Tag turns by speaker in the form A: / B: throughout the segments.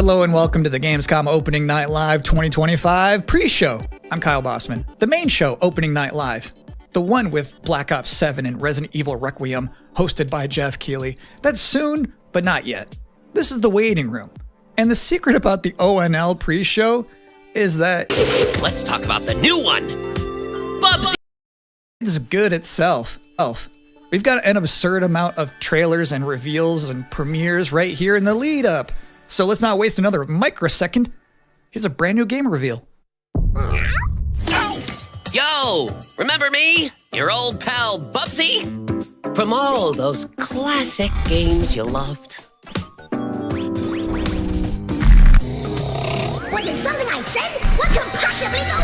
A: Hello and welcome to the Gamescom Opening Night Live 2025 pre-show. I'm Kyle Bossman. The main show, Opening Night Live. The one with Black Ops 7 and Resident Evil Requiem, hosted by Geoff Keighley. That's soon, but not yet. This is the waiting room. And the secret about the ONL pre-show is that...
B: Let's talk about the new one! Bubsy!
A: It's good itself. We've got an absurd amount of trailers and reveals and premieres right here in the lead up. So let's not waste another microsecond. Here's a brand new game reveal.
B: Yo! Remember me? Your old pal Bubsy? From all those classic games you loved.
C: Was it something I said? What could possibly go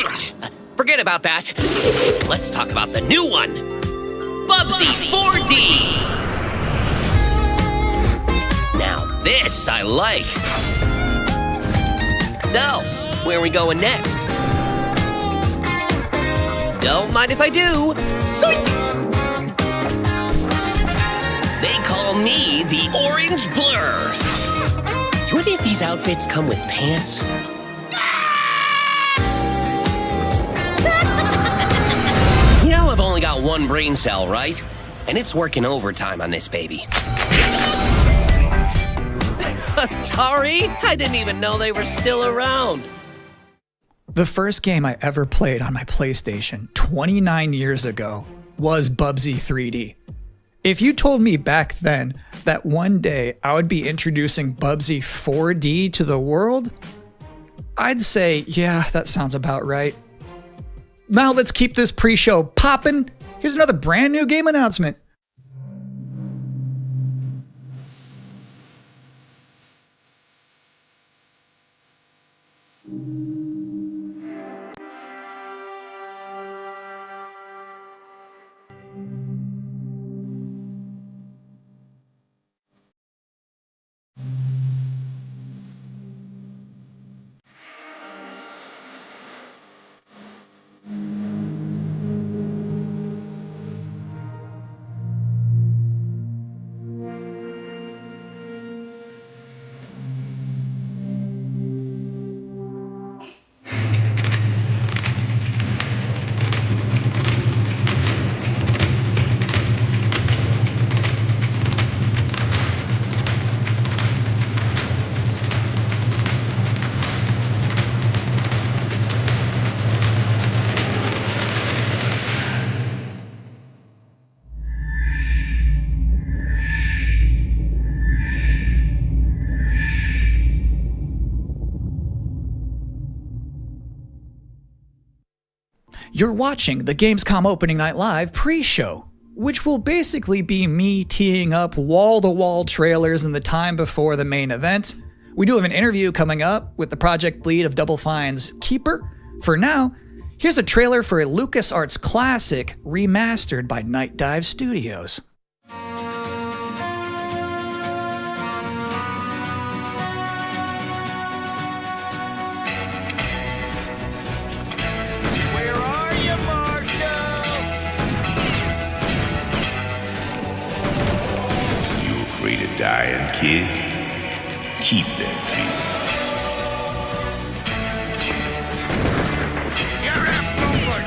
C: wrong?
B: Forget about that. Let's talk about the new one. Bubsy 4D! Now this I like. So, where are we going next? Don't mind if I do. Zoink! They call me the Orange Blur. Do any of these outfits come with pants? You know I've only got one brain cell, right? And it's working overtime on this baby. Atari? I didn't even know they were still around.
A: The first game I ever played on my PlayStation 29 years ago was Bubsy 3D. If you told me back then that one day I would be introducing Bubsy 4D to the world, I'd say, yeah, that sounds about right. Now let's keep this pre-show poppin'. Here's another brand new game announcement. You're watching the Gamescom Opening Night Live pre-show, which will basically be me teeing up wall-to-wall trailers in the time before the main event. We do have an interview coming up with the project lead of Double Fine's Keeper. For now, here's a trailer for a LucasArts classic remastered by Night Dive Studios.
D: Free to die, and kid, keep that feeling.
E: You're outnumbered.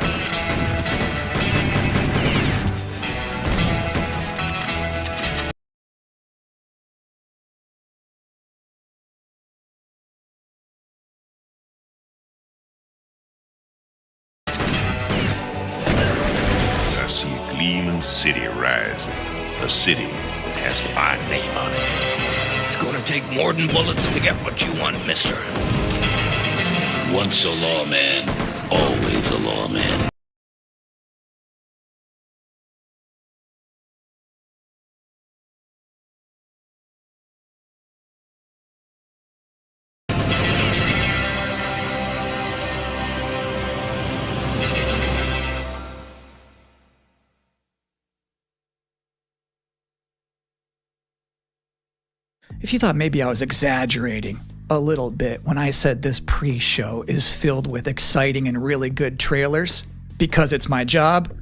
D: I see a gleaming city rising, a city has my name on it.
E: It's gonna take more than bullets to get what you want, mister.
D: Once a lawman, always a lawman.
A: If you thought maybe I was exaggerating a little bit when I said this pre-show is filled with exciting and really good trailers because it's my job,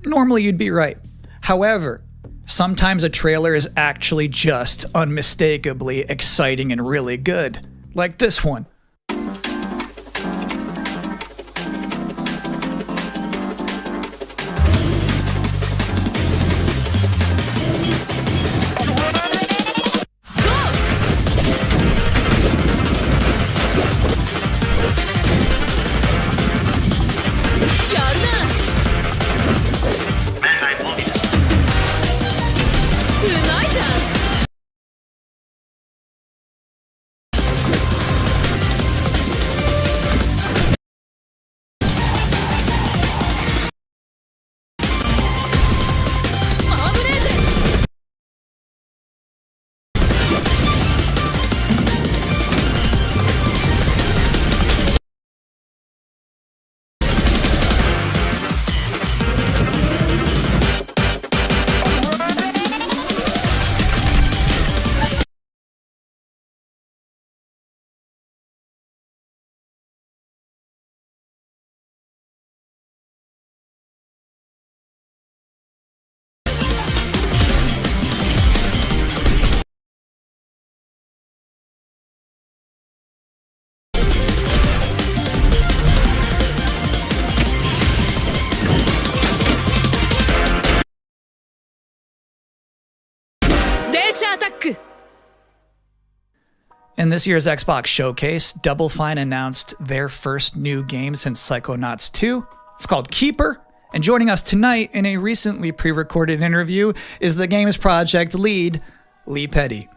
A: normally you'd be right. However, Sometimes a trailer is actually just unmistakably exciting and really good, like this one. In this year's Xbox Showcase, Double Fine announced their first new game since Psychonauts 2. It's called Keeper. And joining us tonight in a recently pre-recorded interview is the game's project lead, Lee Petty.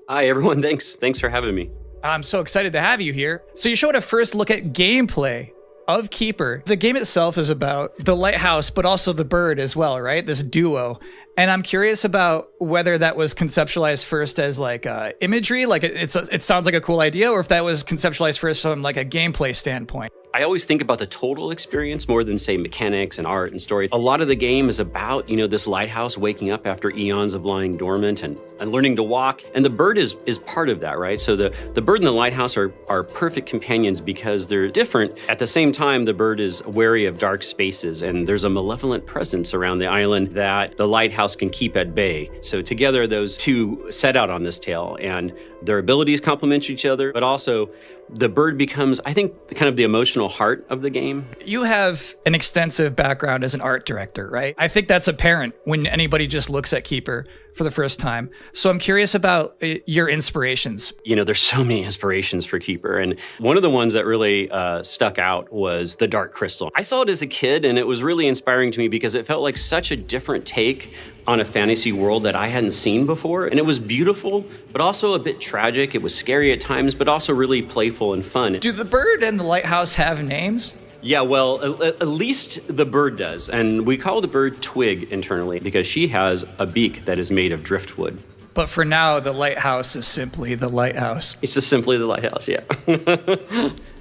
F: Hi, everyone. Thanks for having me.
A: I'm so excited to have you here. So you showed a first look at gameplay of Keeper. The game itself is about the lighthouse, but also the bird as well, right? This duo. And I'm curious about whether that was conceptualized first as like imagery, like it sounds like a cool idea, or if that was conceptualized first from like a gameplay standpoint.
F: I always think about the total experience more than, say, mechanics and art and story. A lot of the game is about, this lighthouse waking up after eons of lying dormant and learning to walk. And the bird is part of that, right? So the bird and the lighthouse are perfect companions because they're different. At the same time, the bird is wary of dark spaces, and there's a malevolent presence around the island that the lighthouse can keep at bay. So together, those two set out on this tale, and their abilities complement each other, but also the bird becomes, I think, kind of the emotional heart of the game.
A: You have an extensive background as an art director, right? I think that's apparent when anybody just looks at Keeper for the first time. So I'm curious about your inspirations.
F: There's so many inspirations for Keeper, and one of the ones that really stuck out was the Dark Crystal. I saw it as a kid, and it was really inspiring to me because it felt like such a different take on a fantasy world that I hadn't seen before. And it was beautiful, but also a bit tragic. It was scary at times, but also really playful and fun.
A: Do the bird and the lighthouse have names?
F: Yeah, well, at least the bird does. And we call the bird Twig internally because she has a beak that is made of driftwood.
A: But for now, the lighthouse is simply the lighthouse.
F: It's just simply the lighthouse, yeah.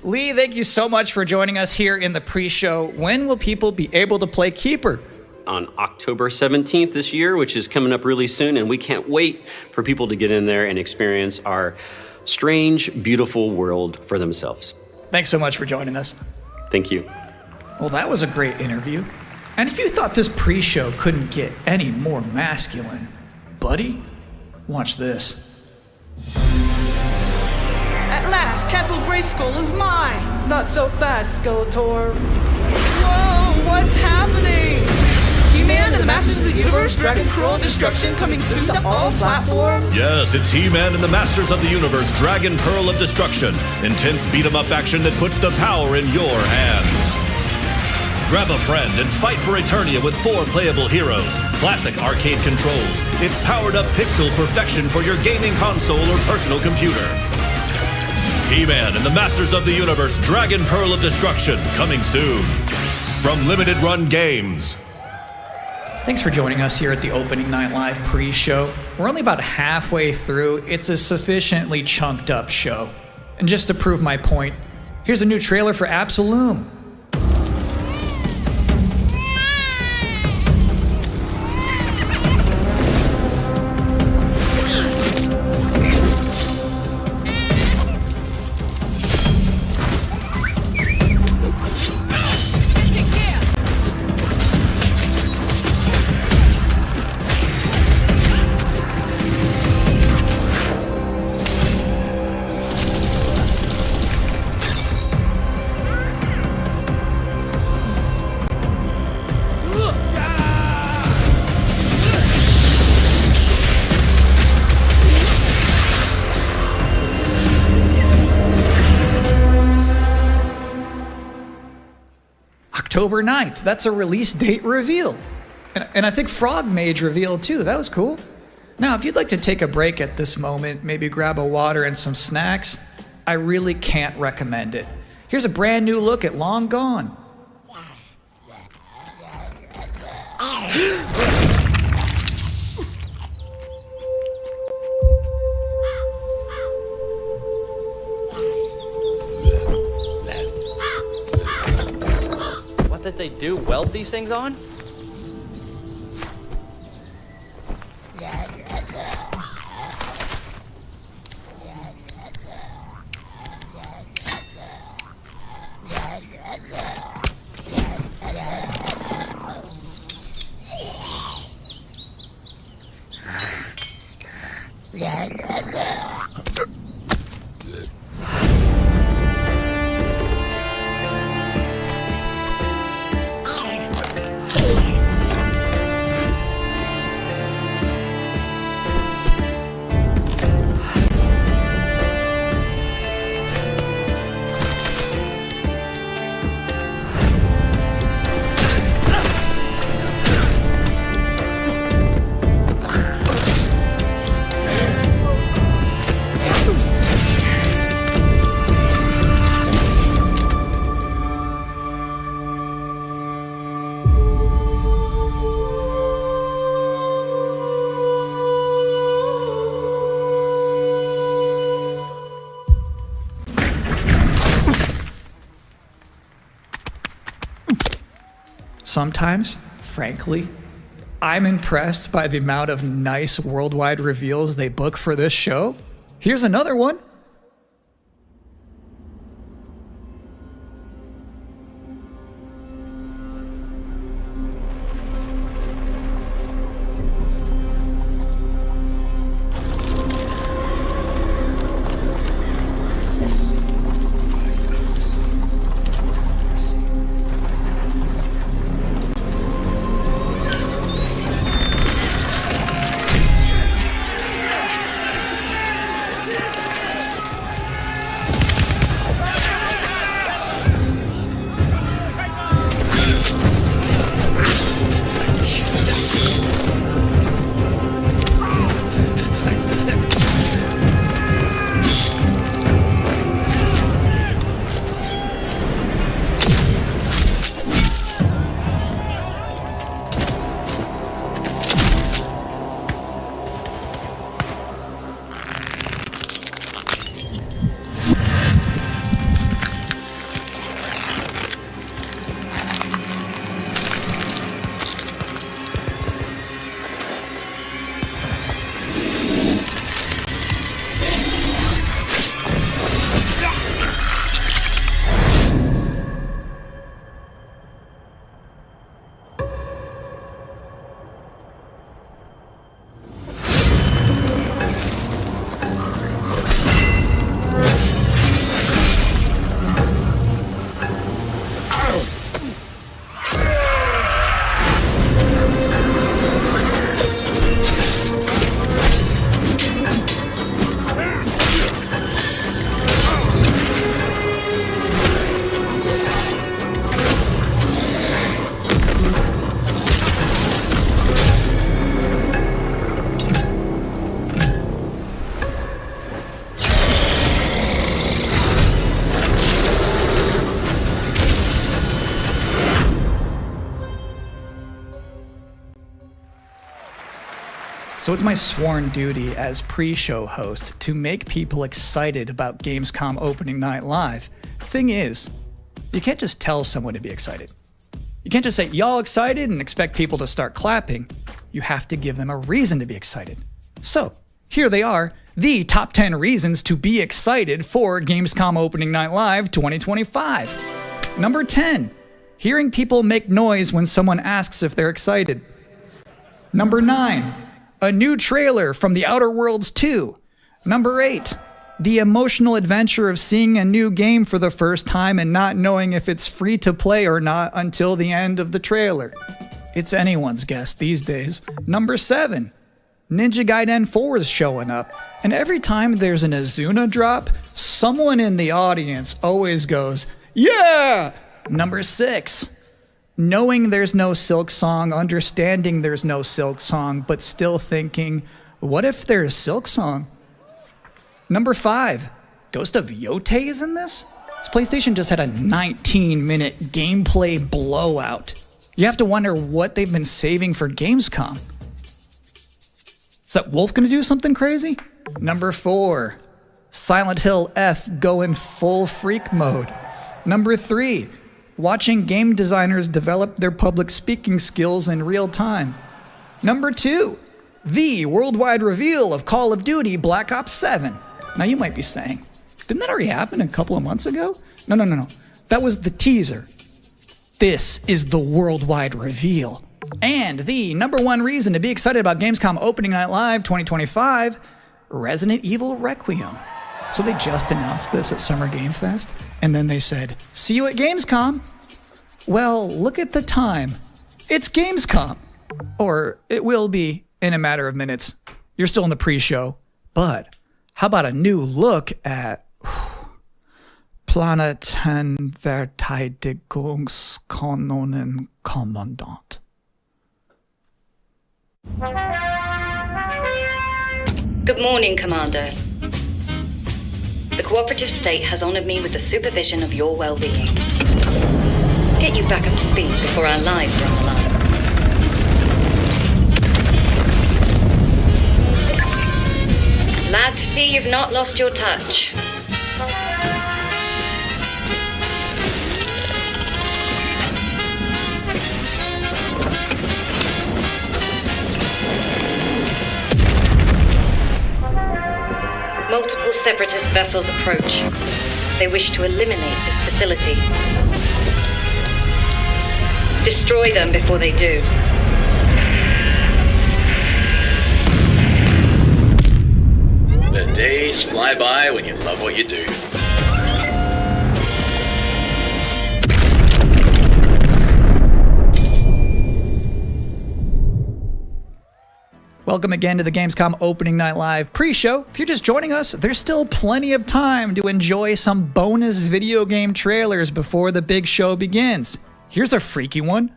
A: Lee, thank you so much for joining us here in the pre-show. When will people be able to play Keeper?
F: On October 17th this year, which is coming up really soon, and we can't wait for people to get in there and experience our strange, beautiful world for themselves.
A: Thanks so much for joining us.
F: Thank you.
A: Well, that was a great interview. And if you thought this pre-show couldn't get any more masculine, buddy, watch this.
G: At last, Castle Grayskull is mine!
H: Not so fast, Skeletor.
G: Whoa, what's happening? He-Man and the Masters of the Universe, Dragon Pearl of Destruction coming soon to all platforms?
I: Yes, it's He-Man and the Masters of the Universe, Dragon Pearl of Destruction. Intense beat-em-up action that puts the power in your hands. Grab a friend and fight for Eternia with 4 playable heroes, classic arcade controls. It's powered-up pixel perfection for your gaming console or personal computer. He-Man and the Masters of the Universe, Dragon Pearl of Destruction, coming soon. From Limited Run Games.
A: Thanks for joining us here at the Opening Night Live pre-show. We're only about halfway through. It's a sufficiently chunked up show. And just to prove my point, here's a new trailer for Absolum. October 9th, that's a release date reveal. And I think Frog Mage revealed too, that was cool. Now, if you'd like to take a break at this moment, maybe grab a water and some snacks, I really can't recommend it. Here's a brand new look at Long Gone.
J: What did they do? Weld these things on?
A: Sometimes, frankly, I'm impressed by the amount of nice worldwide reveals they book for this show. Here's another one. So it's my sworn duty as pre-show host to make people excited about Gamescom opening night live. Thing is, you can't just tell someone to be excited. You can't just say, y'all excited, and expect people to start clapping. You have to give them a reason to be excited. So, here they are, the top 10 reasons to be excited for Gamescom Opening Night Live 2025. Number 10, hearing people make noise when someone asks if they're excited. Number 9, a new trailer from The Outer Worlds 2. Number 8, the emotional adventure of seeing a new game for the first time and not knowing if it's free to play or not until the end of the trailer. It's anyone's guess these days. Number 7, Ninja Gaiden 4 is showing up, and every time there's an Azuna drop, someone in the audience always goes, yeah! Number 6, knowing there's no Silk Song, understanding there's no Silk Song, but still thinking, what if there's Silk Song? Number 5, Ghost of Yotei is in this? This PlayStation just had a 19-minute gameplay blowout. You have to wonder what they've been saving for Gamescom. Is that Wolf gonna do something crazy? Number 4, Silent Hill F going full freak mode. Number 3, watching game designers develop their public speaking skills in real time. Number 2, the worldwide reveal of Call of Duty Black Ops 7. Now you might be saying, didn't that already happen a couple of months ago? No. That was the teaser. This is the worldwide reveal. And the number 1 reason to be excited about Gamescom Opening Night Live 2025, Resident Evil Requiem. So they just announced this at Summer Game Fest, and then they said, see you at Gamescom. Well, look at the time. It's Gamescom. Or it will be in a matter of minutes. You're still in the pre-show. But how about a new look at Planetverteidigungskanonen-Kommandant?
K: Good morning, Commander. The cooperative state has honored me with the supervision of your well-being. Get you back up to speed before our lives are on the line. Glad to see you've not lost your touch. Multiple separatist vessels approach. They wish to eliminate this facility. Destroy them before they do.
L: The days fly by when you love what you do.
A: Welcome again to the Gamescom Opening Night Live pre-show. If you're just joining us, there's still plenty of time to enjoy some bonus video game trailers before the big show begins. Here's a freaky one.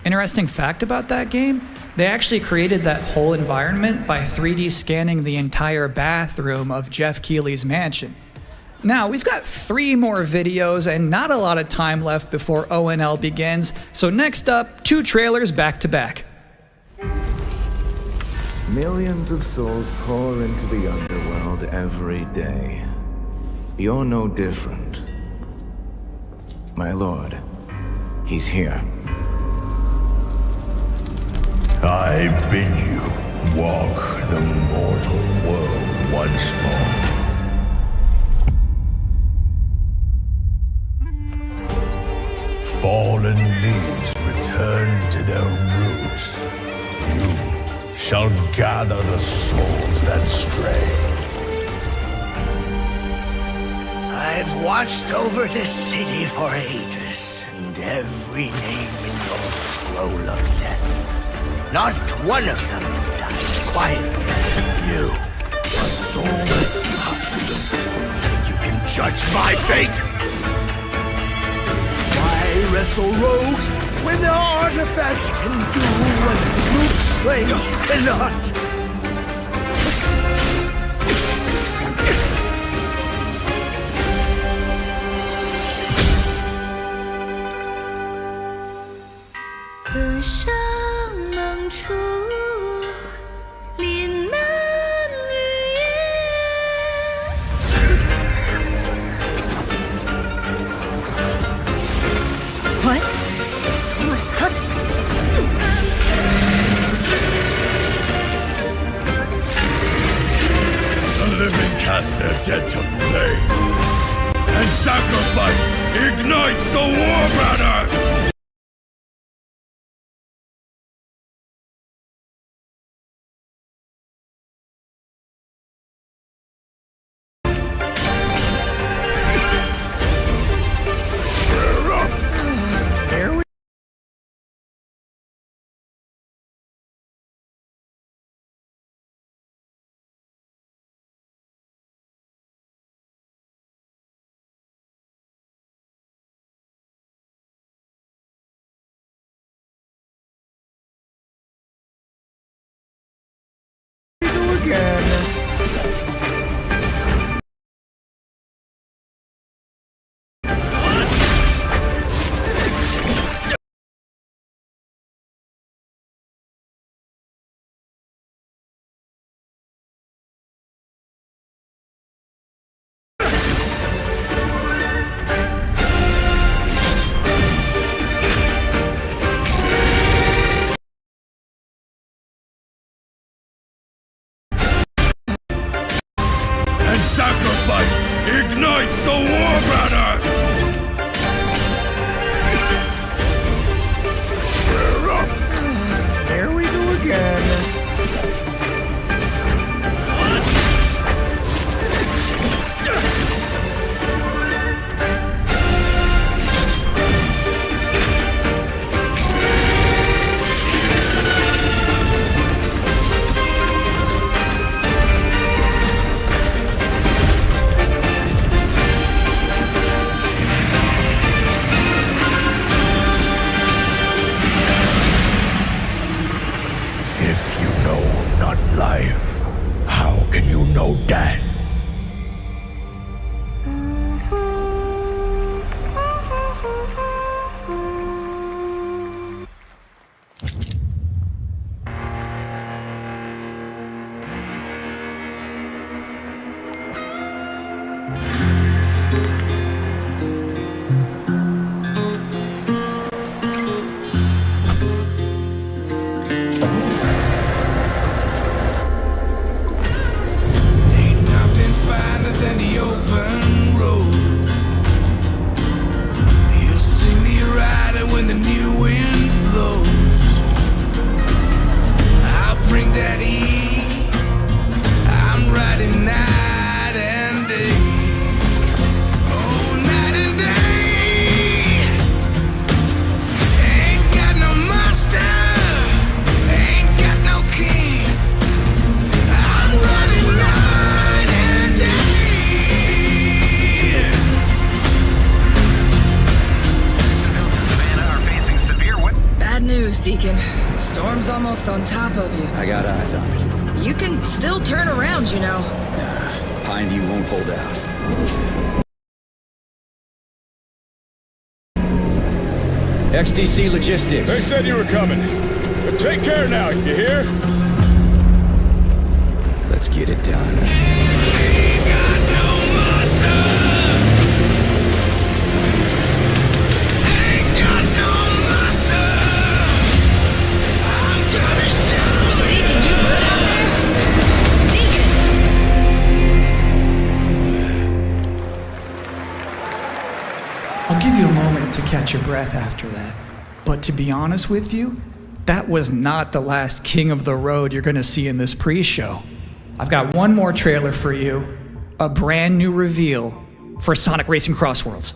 A: Interesting fact about that game, they actually created that whole environment by 3D scanning the entire bathroom of Geoff Keighley's mansion. Now, we've got 3 more videos and not a lot of time left before ONL begins, so next up, 2 trailers back to back.
M: Millions of souls pour into the underworld every day. You're no different. My lord, he's here.
N: I bid you walk the mortal world once more. Fallen leaves return to their roots. You shall gather the souls that stray.
E: I've watched over this city for ages, and every name in your scroll no lovely death. Not one of them dies quietly. You, a soulless husk. You can judge my fate. Why wrestle rogues when the artifact can do what brute strength cannot?
C: What? The soulless husk?
N: The living cast their dead to flame, and sacrifice ignites the war banners! Sacrifice ignites the war banners!
E: There we go again.
N: Life. How can you know death?
G: Deacon. Storm's almost on top of you.
O: I got eyes on it.
G: You can still turn around, you know.
O: Nah, Pineview won't hold out. XDC Logistics.
P: They said you were coming. But take care now, you hear?
O: Let's get it done.
E: Ain't got no master.
A: I'll give you a moment to catch your breath after that. But to be honest with you, that was not the last king of the road you're going to see in this pre-show. I've got one more trailer for you, a brand new reveal for Sonic Racing Crossworlds.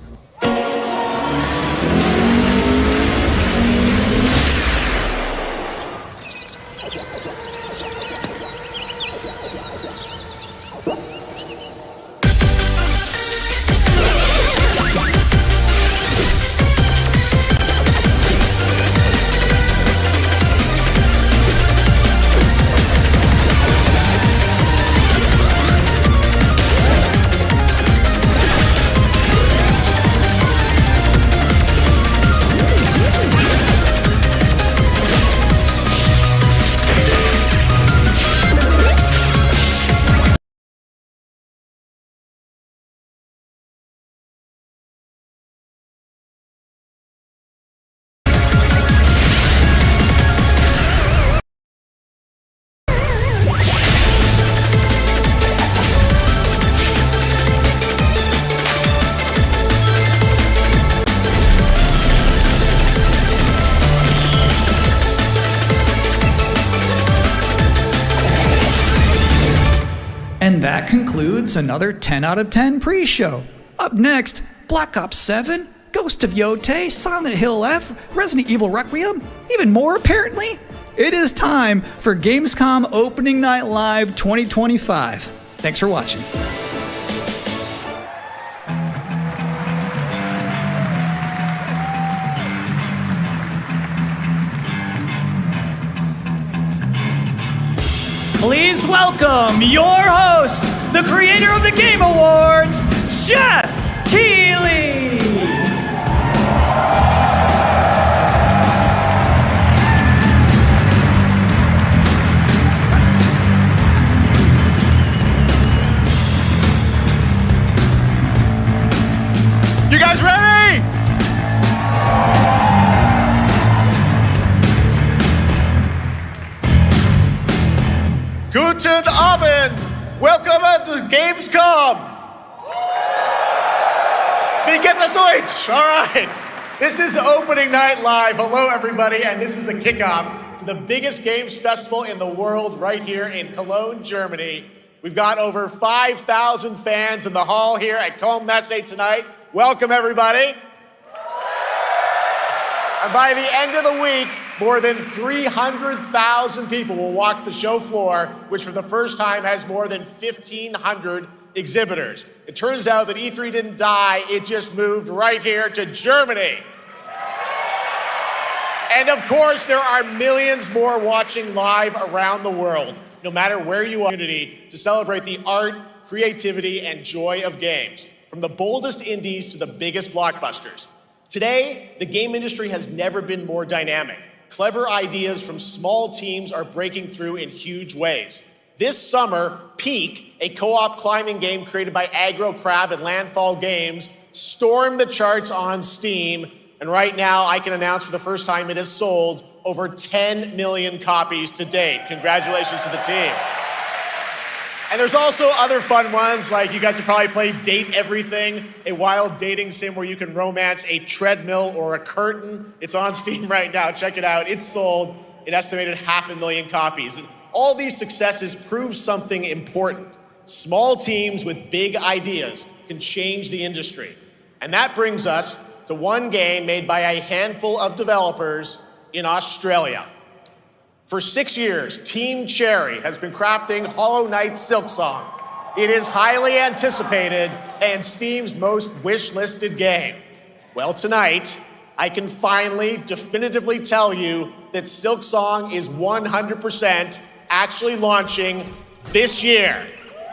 A: And that concludes another 10 out of 10 pre-show. Up next, Black Ops 7, Ghost of Yotei, Silent Hill F, Resident Evil Requiem, even more apparently. It is time for Gamescom Opening Night Live 2025. Thanks for watching.
Q: Please welcome your host, the creator of the Game Awards, Geoff Keighley!
E: You guys ready? Guten Abend! Welcome to Gamescom! Wie geht es euch? All right. This is Opening Night Live. Hello, everybody, and this is the kickoff to the biggest games festival in the world right here in Cologne, Germany. We've got over 5,000 fans in the hall here at Cologne Messe tonight. Welcome, everybody. And by the end of the week, more than 300,000 people will walk the show floor, which for the first time has more than 1,500 exhibitors. It turns out that E3 didn't die, it just moved right here to Germany. And of course, there are millions more watching live around the world, no matter where you are, to celebrate the art, creativity, and joy of games, from the boldest indies to the biggest blockbusters. Today, the game industry has never been more dynamic. Clever ideas from small teams are breaking through in huge ways. This summer, Peak, a co-op climbing game created by Aggro Crab and Landfall Games, stormed the charts on Steam, and right now I can announce for the first time it has sold over 10 million copies to date. Congratulations to the team. And there's also other fun ones, like you guys have probably played Date Everything, a wild dating sim where you can romance a treadmill or a curtain. It's on Steam right now, check it out. It's sold an estimated 500,000 copies. And all these successes prove something important. Small teams with big ideas can change the industry. And that brings us to one game made by a handful of developers in Australia. For 6 years, Team Cherry has been crafting Hollow Knight's Silksong. It is highly anticipated and Steam's most wish-listed game. Well, tonight, I can finally definitively tell you that Silksong is 100% actually launching this year.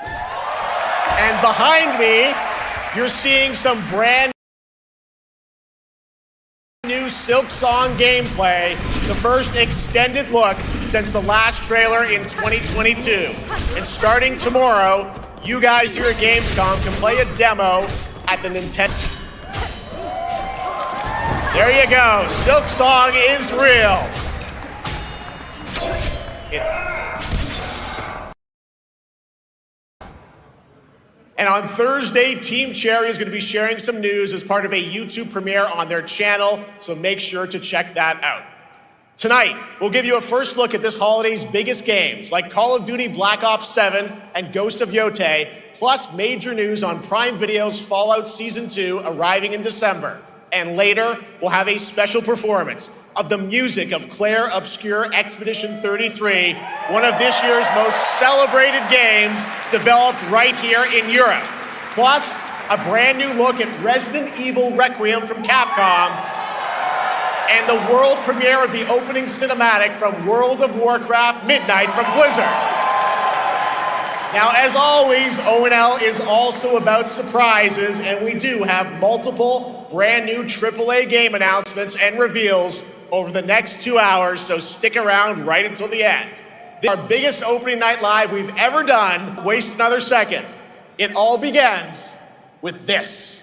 E: And behind me, you're seeing some brand new Silksong gameplay, the first extended look since the last trailer in 2022. And starting tomorrow, you guys here at Gamescom can play a demo at the Nintendo. There you go, Silksong is real. And on Thursday, Team Cherry is going to be sharing some news as part of a YouTube premiere on their channel, so make sure to check that out. Tonight, we'll give you a first look at this holiday's biggest games, like Call of Duty Black Ops 7 and Ghost of Yotei, plus major news on Prime Video's Fallout Season 2 arriving in December. And later, we'll have a special performance of the music of Claire Obscure Expedition 33, one of this year's most celebrated games developed right here in Europe. Plus, a brand new look at Resident Evil Requiem from Capcom, and the world premiere of the opening cinematic from World of Warcraft Midnight from Blizzard. Now, as always, ONL is also about surprises, and we do have multiple brand new AAA game announcements and reveals over the next 2 hours, so stick around right until the end. This is our biggest opening night live we've ever done. Waste another second. It all begins with this.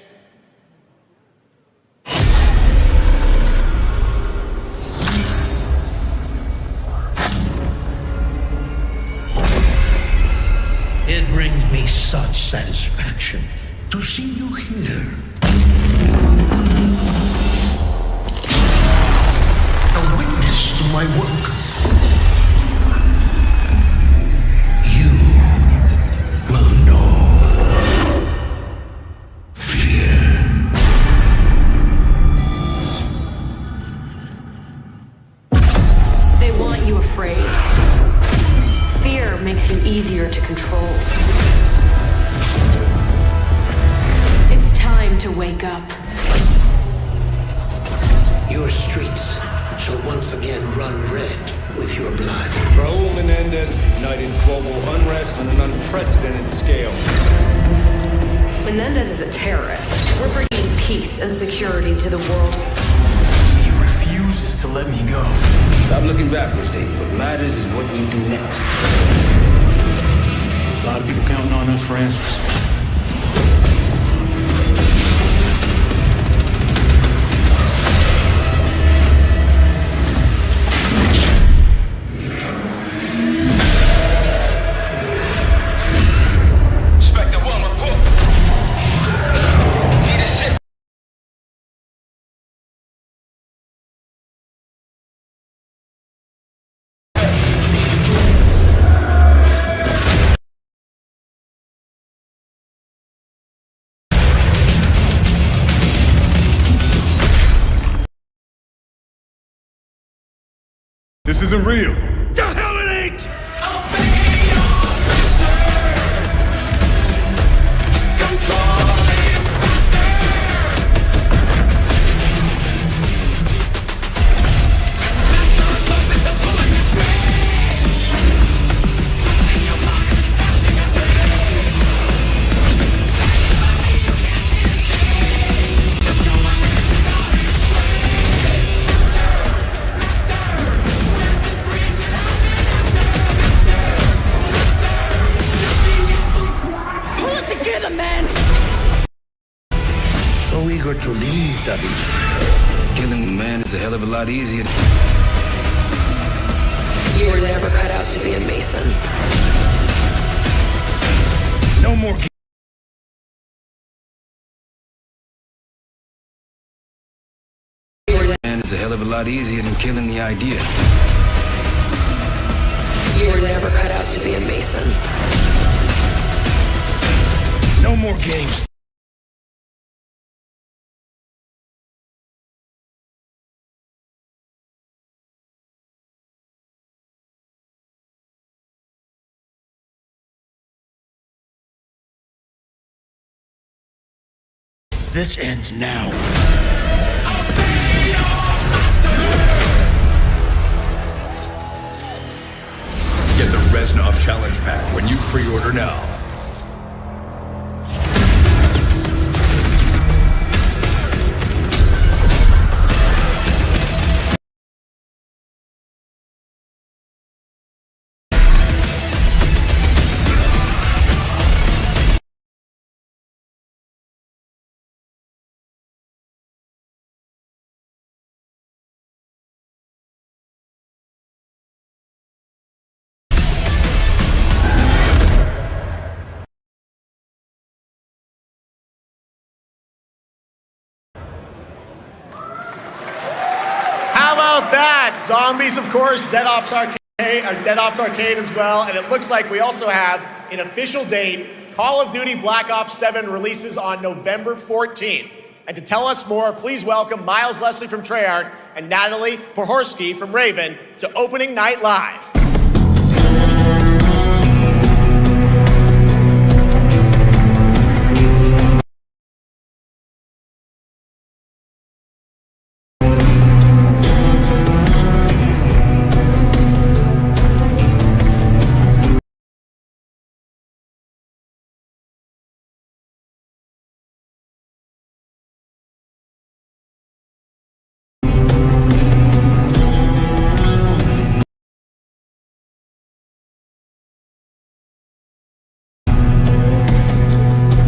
R: It brings me such satisfaction to see you here. A witness to my work. You will
S: easier to control. It's time to wake up.
R: Your streets shall once again run red with your blood.
T: Raul Menendez ignited global unrest on an unprecedented scale.
S: Menendez is a terrorist. We're bringing peace and security to the world.
R: He refuses to let me go. Stop looking backwards, Dayton. What matters is what we do next.
T: A lot of people counting on us for answers.
P: This isn't real.
R: The hell it ain't! So eager to leave, David.
O: Killing a man is a hell of a lot easier.
S: You were never cut out to be a Mason.
R: No more.
O: Man is a hell of a lot easier than killing the idea.
S: You were never cut out to be a Mason.
R: No more games. This ends now.
P: Get the Reznov Challenge Pack when you pre-order now.
E: How about that? Zombies, of course, Dead Ops Arcade as well, and it looks like we also have an official date. Call of Duty Black Ops 7 releases on November 14th. And to tell us more, please welcome Miles Leslie from Treyarch and Natalie Pohorsky from Raven to Opening Night Live.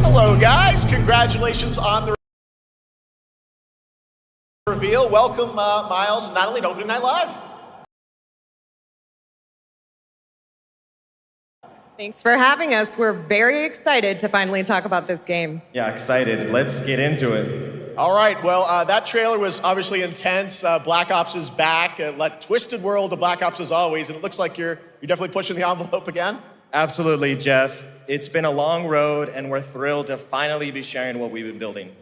E: Hello, guys. Congratulations on the reveal. Welcome, Miles and Natalie, to Opening Night Live.
U: Thanks for having us. We're very excited to finally talk about this game.
V: Yeah, excited. Let's get into it.
E: All right. Well, that trailer was obviously intense. Black Ops is back. Twisted world of Black Ops as always, and it looks like you're definitely pushing the envelope again.
V: Absolutely, Jeff. It's been a long road, and we're thrilled to finally be sharing what we've been building.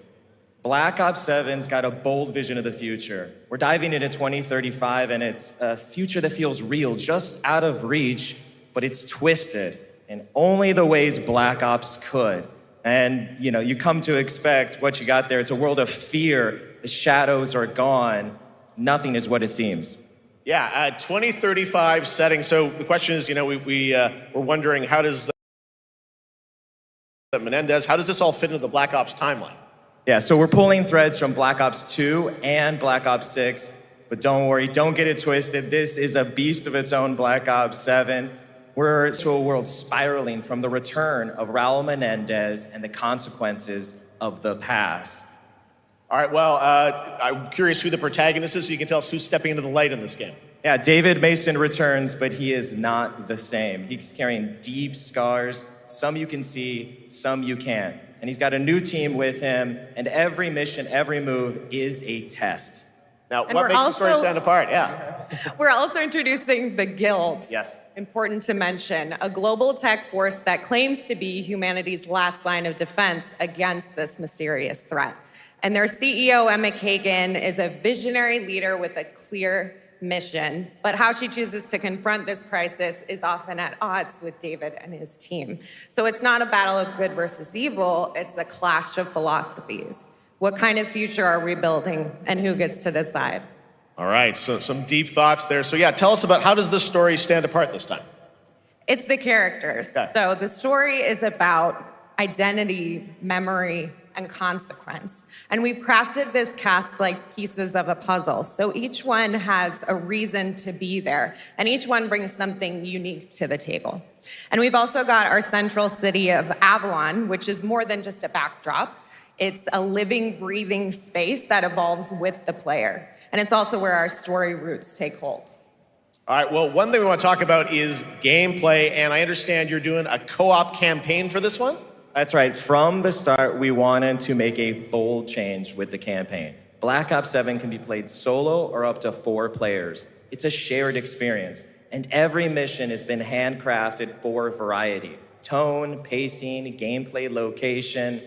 V: Black Ops 7's got a bold vision of the future. We're diving into 2035, and it's a future that feels real, just out of reach, but it's twisted. in only the ways Black Ops could. And, you come to expect what you got there. It's a world of fear. The shadows are gone. Nothing is what it seems.
E: Yeah, 2035 setting. So the question is, we're wondering, how does Menendez, how does this all fit into the Black Ops timeline?
V: Yeah, so we're pulling threads from Black Ops 2 and Black Ops 6, but don't worry, don't get it twisted. This is a beast of its own, Black Ops 7. We're to a world spiraling from the return of Raul Menendez and the consequences of the past.
E: All right, well, I'm curious who the protagonist is, so you can tell us who's stepping into the light in this game.
V: Yeah, David Mason returns, but he is not the same. He's carrying deep scars. Some you can see, some you can't. And he's got a new team with him, and every mission, every move is a test.
E: Now, what makes the story stand apart? Yeah.
U: We're also introducing the Guild.
E: Yes.
U: Important to mention, a global tech force that claims to be humanity's last line of defense against this mysterious threat. And their CEO, Emma Kagan, is a visionary leader with a clear mission, but how she chooses to confront this crisis is often at odds with David and his team. So it's not a battle of good versus evil, it's a clash of philosophies. What kind of future are we building, and who gets to decide?
E: All right, so some deep thoughts there. So yeah, tell us about, how does this story stand apart this time?
U: It's the characters. Okay. So the story is about identity, memory, and consequence. And we've crafted this cast like pieces of a puzzle. So each one has a reason to be there, and each one brings something unique to the table. And we've also got our central city of Avalon, which is more than just a backdrop. It's a living, breathing space that evolves with the player. And it's also where our story roots take hold.
E: All right, well, one thing we want to talk about is gameplay, and I understand you're doing a co-op campaign for this one?
V: That's right. From the start, we wanted to make a bold change with the campaign. Black Ops 7 can be played solo or up to 4 players. It's a shared experience, and every mission has been handcrafted for variety. Tone, pacing, gameplay location.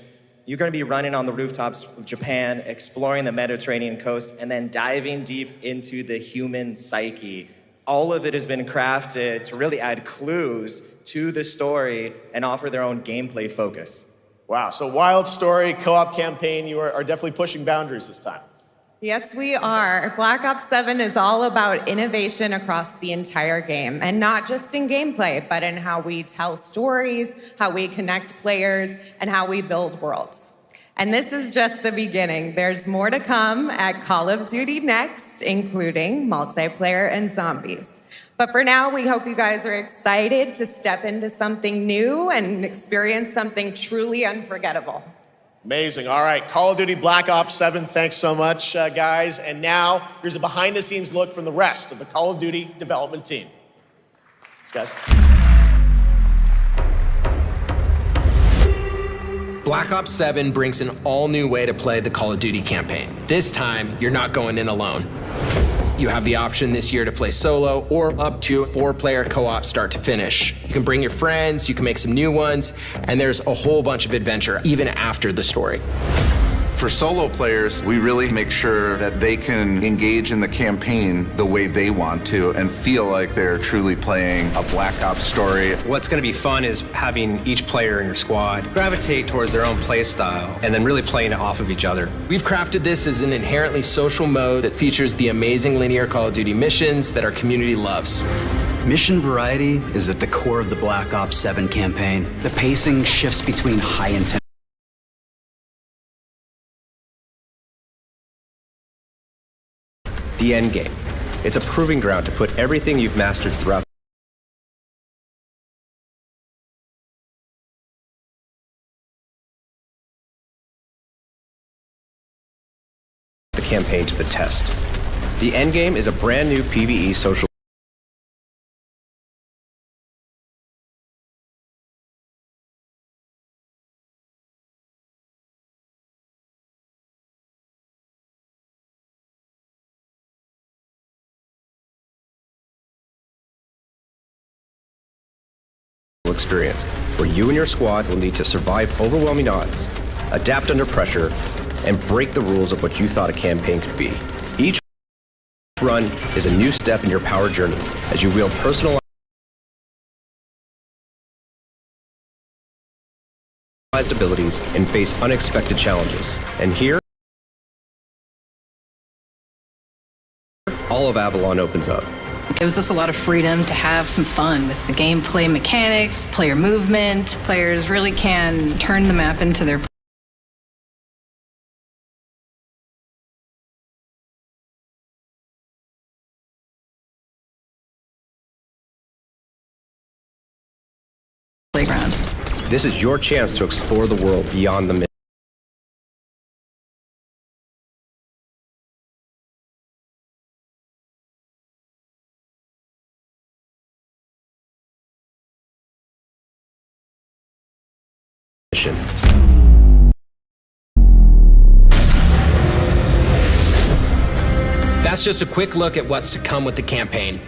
V: You're going to be running on the rooftops of Japan, exploring the Mediterranean coast, and then diving deep into the human psyche. All of it has been crafted to really add clues to the story and offer their own gameplay focus.
E: Wow, so wild story, co-op campaign, you are definitely pushing boundaries this time.
U: Yes, we are. Black Ops 7 is all about innovation across the entire game, and not just in gameplay, but in how we tell stories, how we connect players, and how we build worlds. And this is just the beginning. There's more to come at Call of Duty Next, including multiplayer and zombies. But for now, we hope you guys are excited to step into something new and experience something truly unforgettable.
E: Amazing. All right, Call of Duty Black Ops 7, thanks so much, guys. And now, here's a behind-the-scenes look from the rest of the Call of Duty development team. Thanks, guys.
B: Black Ops 7 brings an all-new way to play the Call of Duty campaign. This time, you're not going in alone. You have the option this year to play solo or up to 4-player co-op start to finish. You can bring your friends, you can make some new ones, and there's a whole bunch of adventure even after the story.
D: For solo players, we really make sure that they can engage in the campaign the way they want to and feel like they're truly playing a Black Ops story.
W: What's going to be fun is having each player in your squad gravitate towards their own play style and then really playing it off of each other.
B: We've crafted this as an inherently social mode that features the amazing linear Call of Duty missions that our community loves.
O: Mission variety is at the core of the Black Ops 7 campaign. The pacing shifts between high intensity.
W: The end game. It's a proving ground to put everything you've mastered throughout the campaign to the test. The end game is a brand new PvE social experience, where you and your squad will need to survive overwhelming odds, adapt under pressure, and break the rules of what you thought a campaign could be. Each run is a new step in your power journey as you wield personal abilities and face unexpected challenges. And here, all of Avalon opens up.
F: It gives us a lot of freedom to have some fun with the gameplay mechanics, player movement. Players really can turn the map into their playground.
W: This is your chance to explore the world beyond the mission.
B: That's just a quick look at what's to come with the campaign.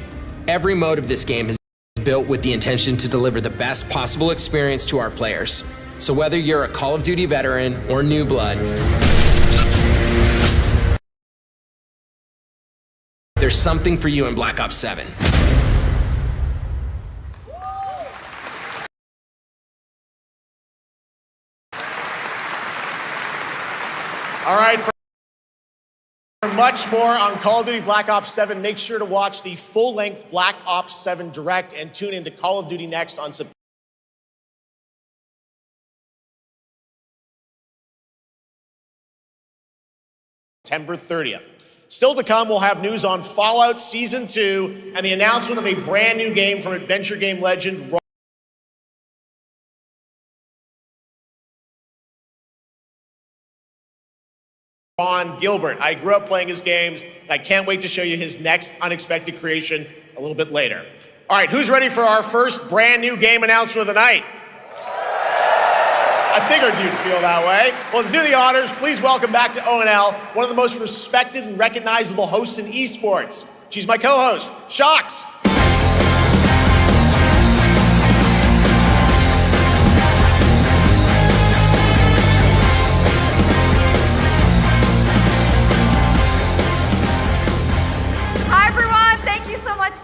B: Every mode of this game is built with the intention to deliver the best possible experience to our players. So whether you're a Call of Duty veteran or new blood, there's something for you in Black Ops 7.
E: All right, for much more on Call of Duty Black Ops 7, make sure to watch the full-length Black Ops 7 Direct and tune into Call of Duty Next on September 30th. Still to come, we'll have news on Fallout Season 2 and the announcement of a brand new game from adventure game legend Ron Gilbert. I grew up playing his games, and I can't wait to show you his next unexpected creation a little bit later. All right, who's ready for our first brand new game announcement of the night? I figured you'd feel that way. Well, to do the honors, please welcome back to ONL, one of the most respected and recognizable hosts in esports. She's my co-host, Sjokz.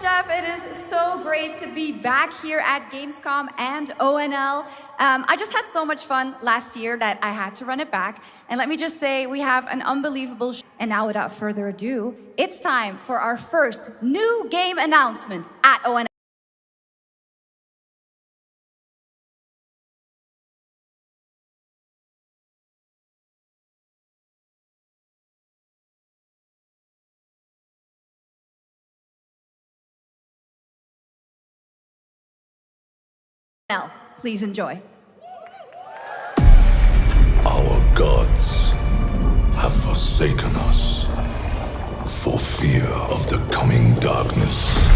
H: Geoff, it is so great to be back here at Gamescom and ONL. I just had so much fun last year that I had to run it back. And let me just say, we have an unbelievable And now without further ado, it's time for our first new game announcement at ONL. Please enjoy.
P: Our gods have forsaken us for fear of the coming darkness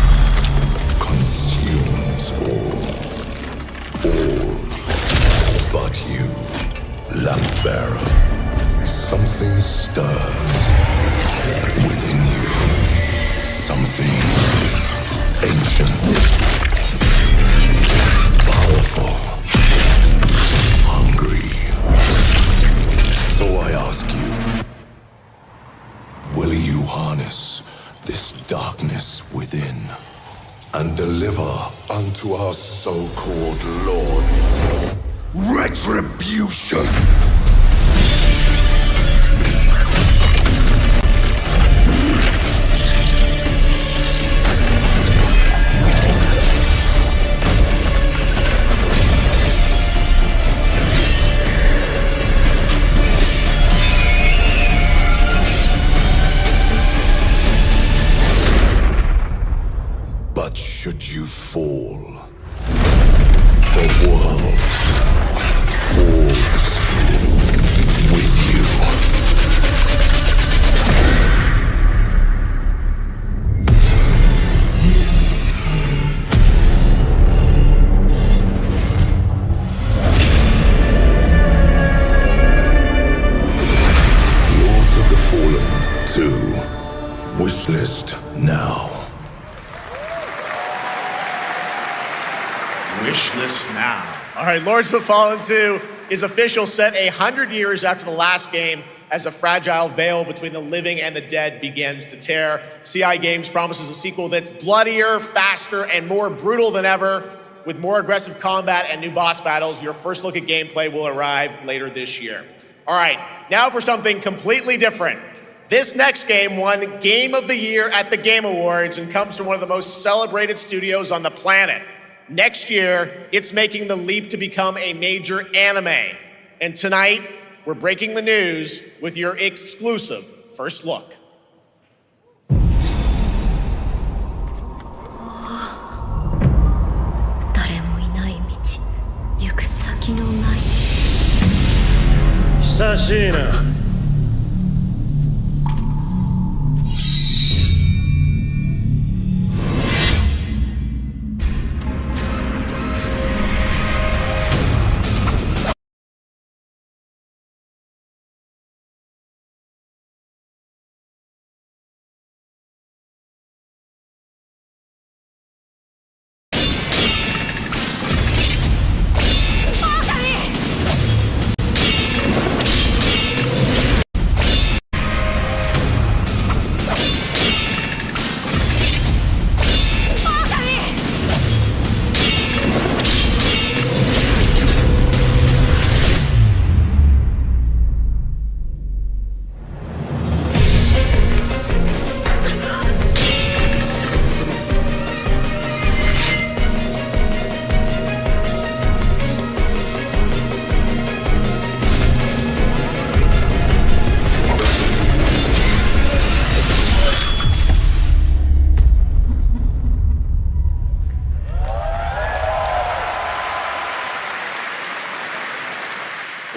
P: consumes all but you, lamp bearer. Something stirs within you, something ancient, powerful, hungry. So I ask you, will you harness this darkness within and deliver unto our so-called lords retribution? Should you fall, the world falls with you. Lords of the Fallen 2, wishlist now.
E: Wishlist now. All right, Lords of the Fallen 2 is official, set 100 years after the last game as a fragile veil between the living and the dead begins to tear. CI Games promises a sequel that's bloodier, faster, and more brutal than ever. With more aggressive combat and new boss battles, your first look at gameplay will arrive later this year. All right, now for something completely different. This next game won Game of the Year at the Game Awards and comes from one of the most celebrated studios on the planet. Next year, it's making the leap to become a major anime. And tonight, we're breaking the news with your exclusive first look.
I: 久しいな。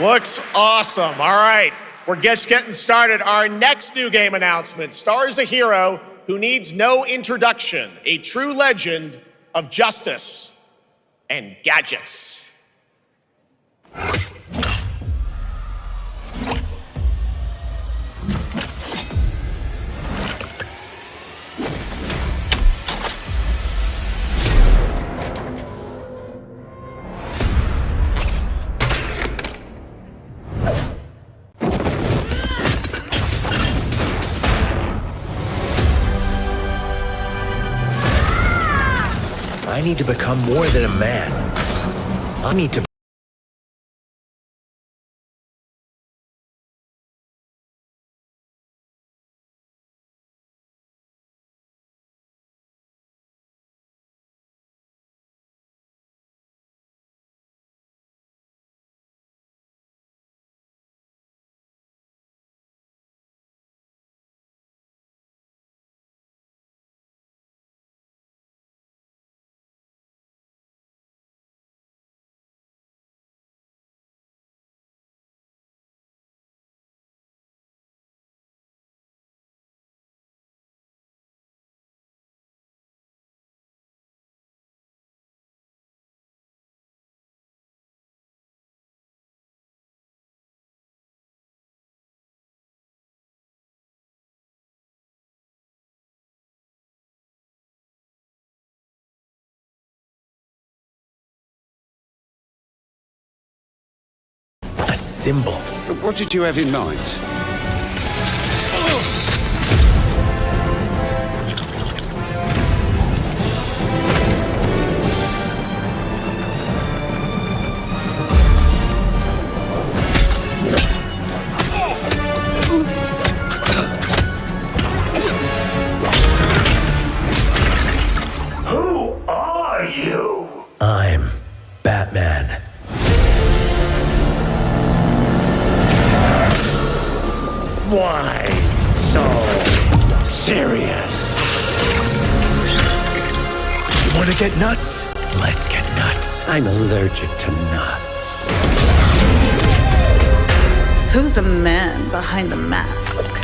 E: Looks awesome. All right, we're just getting started. Our next new game announcement stars a hero who needs no introduction, a true legend of justice and gadgets.
J: I need to become more than a man. I need to... A symbol.
K: What did you have in mind?
J: Who are you? I'm Batman. Why so serious? You want to get nuts? Let's get nuts. I'm allergic to nuts.
X: Who's the man behind the mask?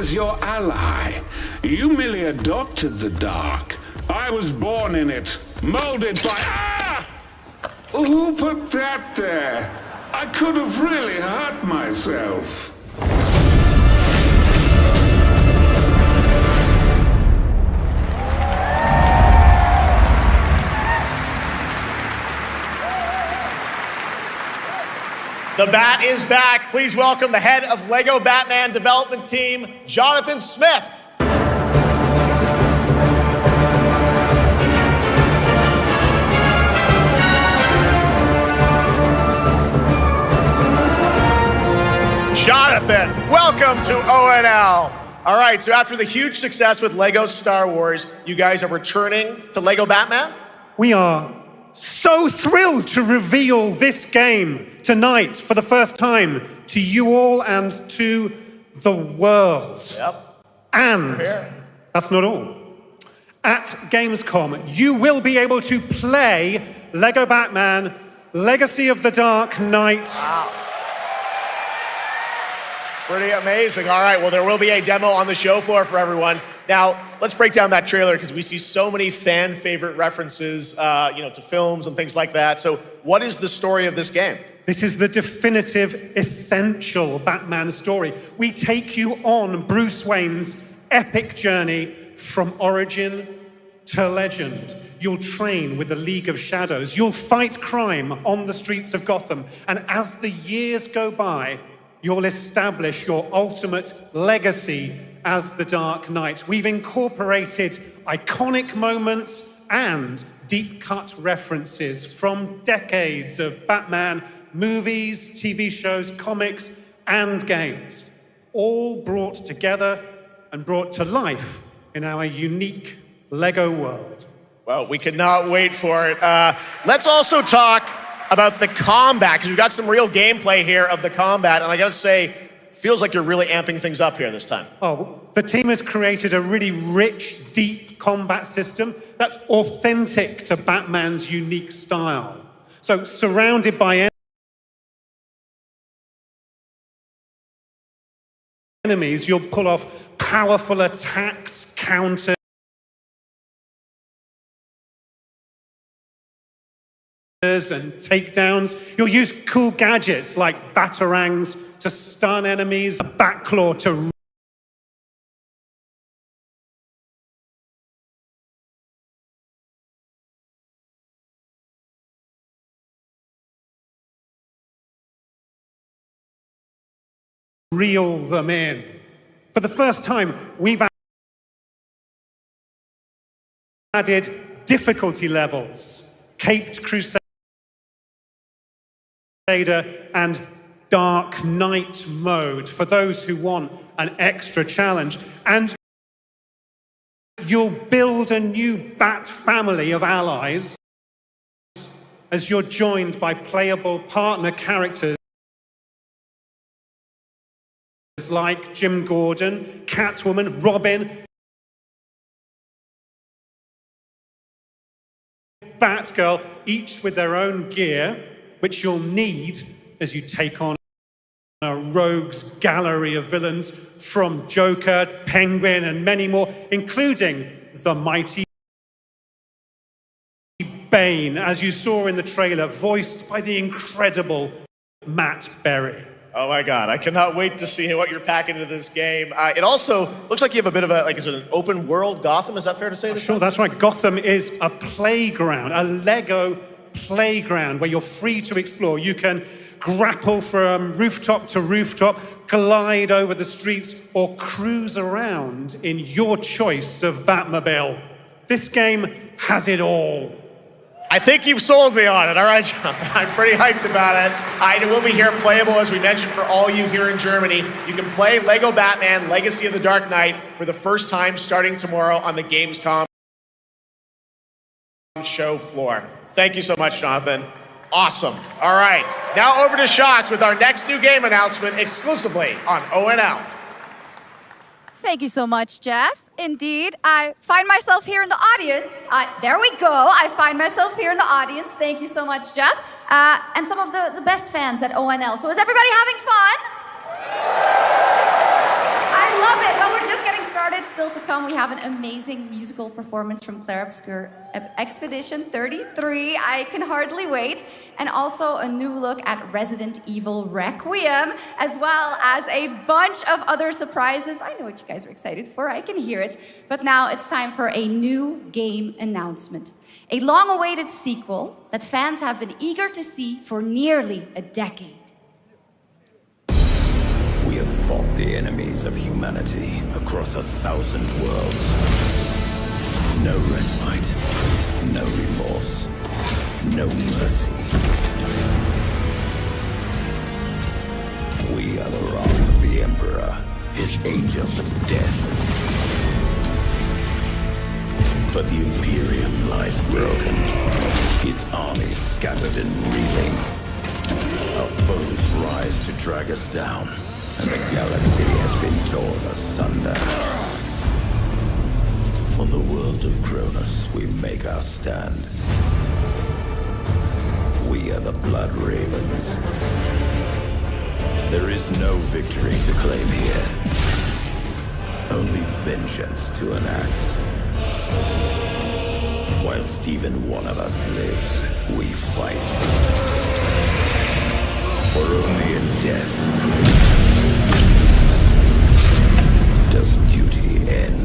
C: was your ally. You merely adopted the dark. I was born in it, molded by... Ah! Who put that there? I could have really hurt myself.
E: The Bat is back. Please welcome the head of LEGO Batman development team, Jonathan Smith. Jonathan, welcome to ONL. All right, so after the huge success with LEGO Star Wars, you guys are returning to LEGO Batman?
I: We are so thrilled to reveal this game tonight for the first time to you all and to the world.
E: Yep.
I: And that's not all. At Gamescom, you will be able to play LEGO Batman Legacy of the Dark Knight.
E: Wow. Pretty amazing. All right, well, there will be a demo on the show floor for everyone. Now, let's break down that trailer because we see so many fan favorite references, to films and things like that. So what is the story of this game?
I: This is the definitive, essential Batman story. We take you on Bruce Wayne's epic journey from origin to legend. You'll train with the League of Shadows. You'll fight crime on the streets of Gotham. And as the years go by, you'll establish your ultimate legacy as the Dark Knight. We've incorporated iconic moments and deep-cut references from decades of Batman movies, TV shows, comics, and games, all brought together and brought to life in our unique LEGO world.
E: Well, we cannot wait for it. Let's also talk about the combat, because we've got some real gameplay here of the combat, and I gotta say, feels like you're really amping things up here this time.
I: Oh, the team has created a really rich, deep combat system that's authentic to Batman's unique style. So, surrounded by enemies, you'll pull off powerful attacks, counters, and takedowns. You'll use cool gadgets like batarangs to stun enemies, a backclaw to reel them in. For the first time, we've added difficulty levels, Caped Crusader and Dark Knight mode for those who want an extra challenge. And you'll build a new Bat family of allies as you're joined by playable partner characters like Jim Gordon, Catwoman, Robin, Batgirl, each with their own gear, which you'll need as you take on a rogues gallery of villains from Joker, Penguin, and many more, including the mighty Bane, as you saw in the trailer, voiced by the incredible Matt Berry.
E: Oh my God, I cannot wait to see what you're packing into this game. It also looks like you have a bit of is it an open world Gotham? Is that fair to say?
I: Sure, that's right. Gotham is a playground, a LEGO playground where you're free to explore. You can grapple from rooftop to rooftop, glide over the streets, or cruise around in your choice of Batmobile. This game has it all.
E: I think you've sold me on it. All right, Jonathan, I'm pretty hyped about it. It will be here playable, as we mentioned, for all you here in Germany. You can play LEGO Batman Legacy of the Dark Knight for the first time starting tomorrow on the Gamescom show floor. Thank you so much, Jonathan. Awesome. All right, now over to Sjokz with our next new game announcement exclusively on ONL.
H: Thank you so much, Geoff. Indeed, I find myself here in the audience. There we go. I find myself here in the audience. Thank you so much, Geoff. And some of the best fans at ONL. So is everybody having fun? I love it. But we're just getting started. Still to come, we have an amazing musical performance from Claire Obscure Expedition 33. I can hardly wait. And also a new look at Resident Evil Requiem, as well as a bunch of other surprises. I know what you guys are excited for. I can hear it. But now it's time for a new game announcement. A long-awaited sequel that fans have been eager to see for nearly a decade.
P: We have fought the enemies of humanity across 1,000 worlds. No respite, no remorse, no mercy. We are the wrath of the Emperor, his angels of death. But the Imperium lies broken, its armies scattered and reeling. Our foes rise to drag us down, and the galaxy has been torn asunder. On the world of Cronus, we make our stand. We are the Blood Ravens. There is no victory to claim here, only vengeance to enact. Whilst even one of us lives, we fight. For only in death does duty end.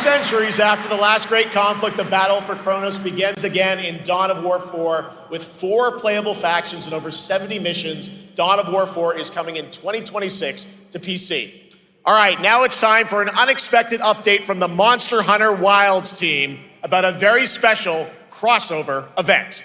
E: Centuries after the last great conflict, the battle for Kronos begins again in Dawn of War 4 with 4 playable factions and over 70 missions. Dawn of War 4 is coming in 2026 to PC. All right, now it's time for an unexpected update from the Monster Hunter Wilds team about a very special crossover event.